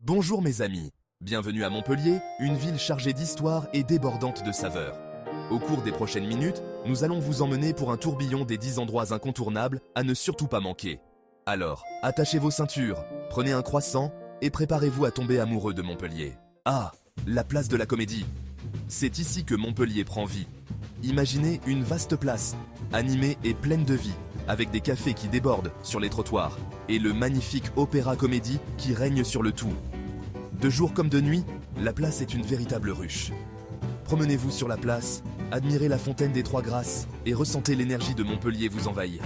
Bonjour mes amis, bienvenue à Montpellier, une ville chargée d'histoire et débordante de saveurs. Au cours des prochaines minutes, nous allons vous emmener pour un tourbillon des 10 endroits incontournables à ne surtout pas manquer. Alors, attachez vos ceintures, prenez un croissant et préparez-vous à tomber amoureux de Montpellier. Ah, la place de la Comédie. C'est ici que Montpellier prend vie. Imaginez une vaste place, animée et pleine de vie, avec des cafés qui débordent sur les trottoirs et le magnifique opéra-comédie qui règne sur le tout. De jour comme de nuit, la place est une véritable ruche. Promenez-vous sur la place, admirez la fontaine des Trois Grâces et ressentez l'énergie de Montpellier vous envahir.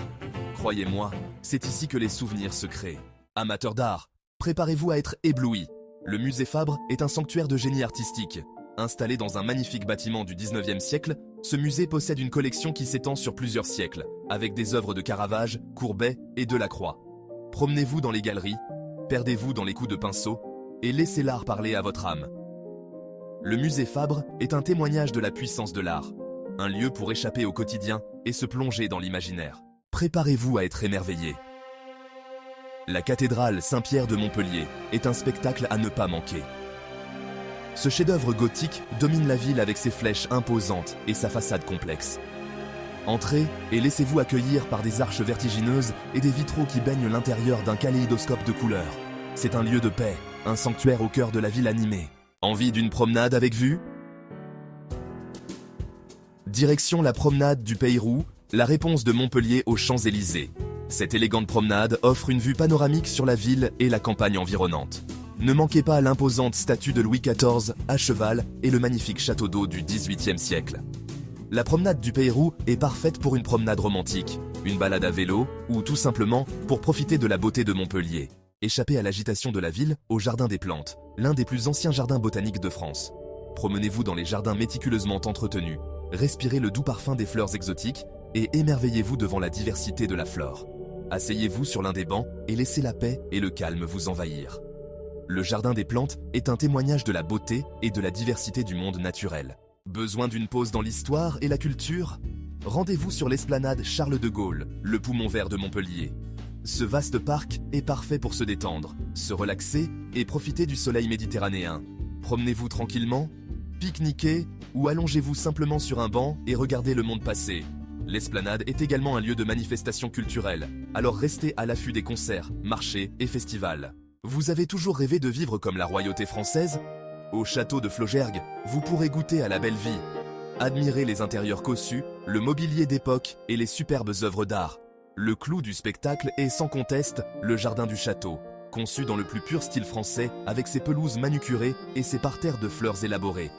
Croyez-moi, c'est ici que les souvenirs se créent. Amateurs d'art, préparez-vous à être éblouis. Le musée Fabre est un sanctuaire de génie artistique. Installé dans un magnifique bâtiment du 19e siècle, ce musée possède une collection qui s'étend sur plusieurs siècles, avec des œuvres de Caravage, Courbet et Delacroix. Promenez-vous dans les galeries, perdez-vous dans les coups de pinceau, et laissez l'art parler à votre âme. Le musée Fabre est un témoignage de la puissance de l'art, un lieu pour échapper au quotidien et se plonger dans l'imaginaire. Préparez-vous à être émerveillé. La cathédrale Saint-Pierre de Montpellier est un spectacle à ne pas manquer. Ce chef-d'œuvre gothique domine la ville avec ses flèches imposantes et sa façade complexe. Entrez et laissez-vous accueillir par des arches vertigineuses et des vitraux qui baignent l'intérieur d'un kaléidoscope de couleurs. C'est un lieu de paix, un sanctuaire au cœur de la ville animée. Envie d'une promenade avec vue? Direction la promenade du Peyroux, la réponse de Montpellier aux Champs-Élysées. Cette élégante promenade offre une vue panoramique sur la ville et la campagne environnante. Ne manquez pas l'imposante statue de Louis XIV à cheval et le magnifique château d'eau du XVIIIe siècle. La promenade du Peyroux est parfaite pour une promenade romantique, une balade à vélo ou tout simplement pour profiter de la beauté de Montpellier. Échappez à l'agitation de la ville au Jardin des Plantes, l'un des plus anciens jardins botaniques de France. Promenez-vous dans les jardins méticuleusement entretenus, respirez le doux parfum des fleurs exotiques et émerveillez-vous devant la diversité de la flore. Asseyez-vous sur l'un des bancs et laissez la paix et le calme vous envahir. Le Jardin des Plantes est un témoignage de la beauté et de la diversité du monde naturel. Besoin d'une pause dans l'histoire et la culture? Rendez-vous sur l'esplanade Charles de Gaulle, le poumon vert de Montpellier. Ce vaste parc est parfait pour se détendre, se relaxer et profiter du soleil méditerranéen. Promenez-vous tranquillement, pique-niquez ou allongez-vous simplement sur un banc et regardez le monde passer. L'esplanade est également un lieu de manifestation culturelle, alors restez à l'affût des concerts, marchés et festivals. Vous avez toujours rêvé de vivre comme la royauté française? Au château de Flaugergues, vous pourrez goûter à la belle vie. Admirez les intérieurs cossus, le mobilier d'époque et les superbes œuvres d'art. Le clou du spectacle est sans conteste le jardin du château, conçu dans le plus pur style français avec ses pelouses manucurées et ses parterres de fleurs élaborées.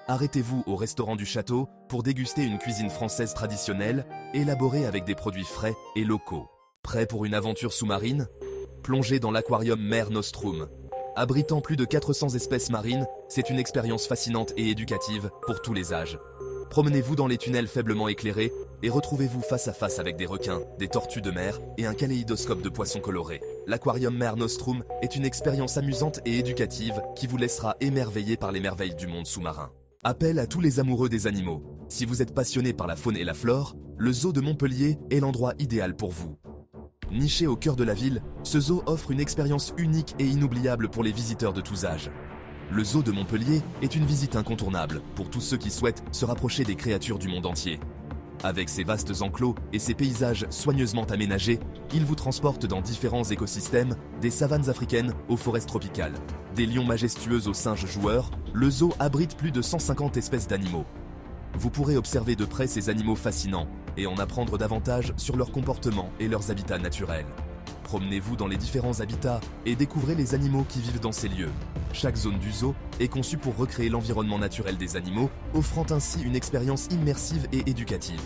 Arrêtez-vous au restaurant du château pour déguster une cuisine française traditionnelle, élaborée avec des produits frais et locaux. Prêt pour une aventure sous-marine? Plongez dans l'aquarium Mare Nostrum. Abritant plus de 400 espèces marines, c'est une expérience fascinante et éducative pour tous les âges. Promenez-vous dans les tunnels faiblement éclairés et retrouvez-vous face à face avec des requins, des tortues de mer et un kaléidoscope de poissons colorés. L'aquarium Mare Nostrum est une expérience amusante et éducative qui vous laissera émerveillé par les merveilles du monde sous-marin. Appel à tous les amoureux des animaux. Si vous êtes passionné par la faune et la flore, le zoo de Montpellier est l'endroit idéal pour vous. Niché au cœur de la ville, ce zoo offre une expérience unique et inoubliable pour les visiteurs de tous âges. Le zoo de Montpellier est une visite incontournable pour tous ceux qui souhaitent se rapprocher des créatures du monde entier. Avec ses vastes enclos et ses paysages soigneusement aménagés, il vous transporte dans différents écosystèmes, des savanes africaines aux forêts tropicales. Des lions majestueux aux singes joueurs, le zoo abrite plus de 150 espèces d'animaux. Vous pourrez observer de près ces animaux fascinants et en apprendre davantage sur leur comportement et leurs habitats naturels. Promenez-vous dans les différents habitats et découvrez les animaux qui vivent dans ces lieux. Chaque zone du zoo est conçue pour recréer l'environnement naturel des animaux, offrant ainsi une expérience immersive et éducative.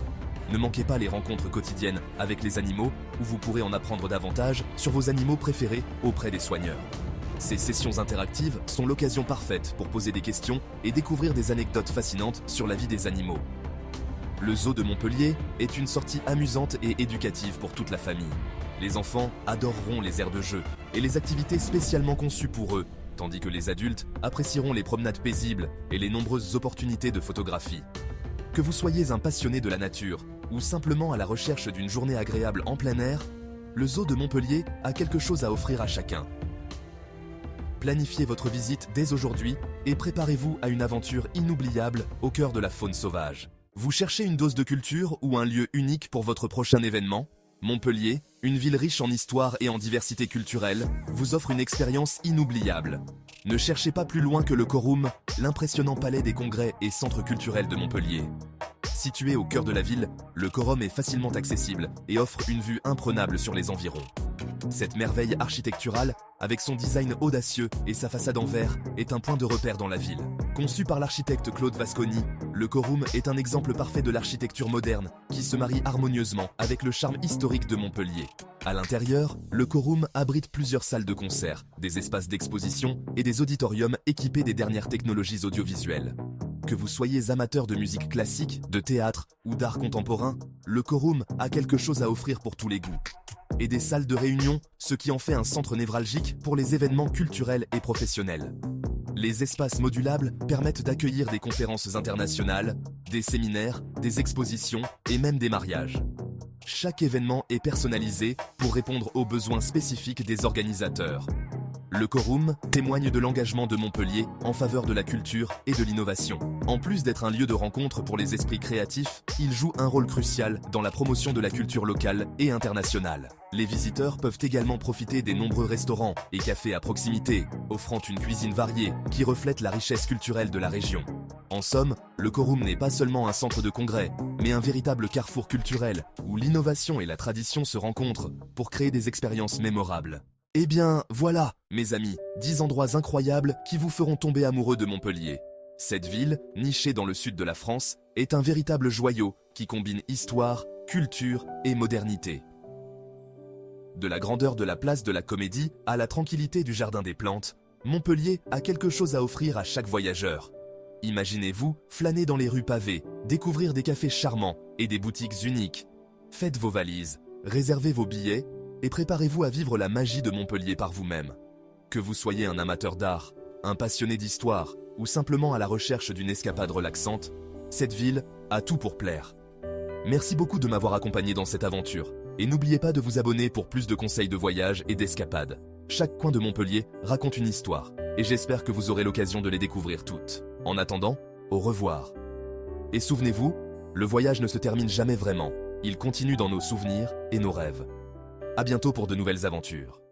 Ne manquez pas les rencontres quotidiennes avec les animaux où vous pourrez en apprendre davantage sur vos animaux préférés auprès des soigneurs. Ces sessions interactives sont l'occasion parfaite pour poser des questions et découvrir des anecdotes fascinantes sur la vie des animaux. Le zoo de Montpellier est une sortie amusante et éducative pour toute la famille. Les enfants adoreront les aires de jeu et les activités spécialement conçues pour eux, tandis que les adultes apprécieront les promenades paisibles et les nombreuses opportunités de photographie. Que vous soyez un passionné de la nature ou simplement à la recherche d'une journée agréable en plein air, le zoo de Montpellier a quelque chose à offrir à chacun. Planifiez votre visite dès aujourd'hui et préparez-vous à une aventure inoubliable au cœur de la faune sauvage. Vous cherchez une dose de culture ou un lieu unique pour votre prochain événement? Montpellier, une ville riche en histoire et en diversité culturelle, vous offre une expérience inoubliable. Ne cherchez pas plus loin que le Corum, l'impressionnant palais des congrès et centre culturel de Montpellier. Situé au cœur de la ville, le Corum est facilement accessible et offre une vue imprenable sur les environs. Cette merveille architecturale, avec son design audacieux et sa façade en verre, est un point de repère dans la ville. Conçu par l'architecte Claude Vasconi, le Corum est un exemple parfait de l'architecture moderne qui se marie harmonieusement avec le charme historique de Montpellier. À l'intérieur, le Corum abrite plusieurs salles de concert, des espaces d'exposition et des auditoriums équipés des dernières technologies audiovisuelles. Que vous soyez amateur de musique classique, de théâtre ou d'art contemporain, le Corum a quelque chose à offrir pour tous les goûts. Et des salles de réunion, ce qui en fait un centre névralgique pour les événements culturels et professionnels. Les espaces modulables permettent d'accueillir des conférences internationales, des séminaires, des expositions et même des mariages. Chaque événement est personnalisé pour répondre aux besoins spécifiques des organisateurs. Le Corum témoigne de l'engagement de Montpellier en faveur de la culture et de l'innovation. En plus d'être un lieu de rencontre pour les esprits créatifs, il joue un rôle crucial dans la promotion de la culture locale et internationale. Les visiteurs peuvent également profiter des nombreux restaurants et cafés à proximité, offrant une cuisine variée qui reflète la richesse culturelle de la région. En somme, le Corum n'est pas seulement un centre de congrès, mais un véritable carrefour culturel où l'innovation et la tradition se rencontrent pour créer des expériences mémorables. Eh bien, voilà, mes amis, 10 endroits incroyables qui vous feront tomber amoureux de Montpellier. Cette ville, nichée dans le sud de la France, est un véritable joyau qui combine histoire, culture et modernité. De la grandeur de la place de la Comédie à la tranquillité du Jardin des Plantes, Montpellier a quelque chose à offrir à chaque voyageur. Imaginez-vous flâner dans les rues pavées, découvrir des cafés charmants et des boutiques uniques. Faites vos valises, réservez vos billets et préparez-vous à vivre la magie de Montpellier par vous-même. Que vous soyez un amateur d'art, un passionné d'histoire ou simplement à la recherche d'une escapade relaxante, cette ville a tout pour plaire. Merci beaucoup de m'avoir accompagné dans cette aventure et n'oubliez pas de vous abonner pour plus de conseils de voyage et d'escapade. Chaque coin de Montpellier raconte une histoire et j'espère que vous aurez l'occasion de les découvrir toutes. En attendant, au revoir. Et souvenez-vous, le voyage ne se termine jamais vraiment, il continue dans nos souvenirs et nos rêves. À bientôt pour de nouvelles aventures.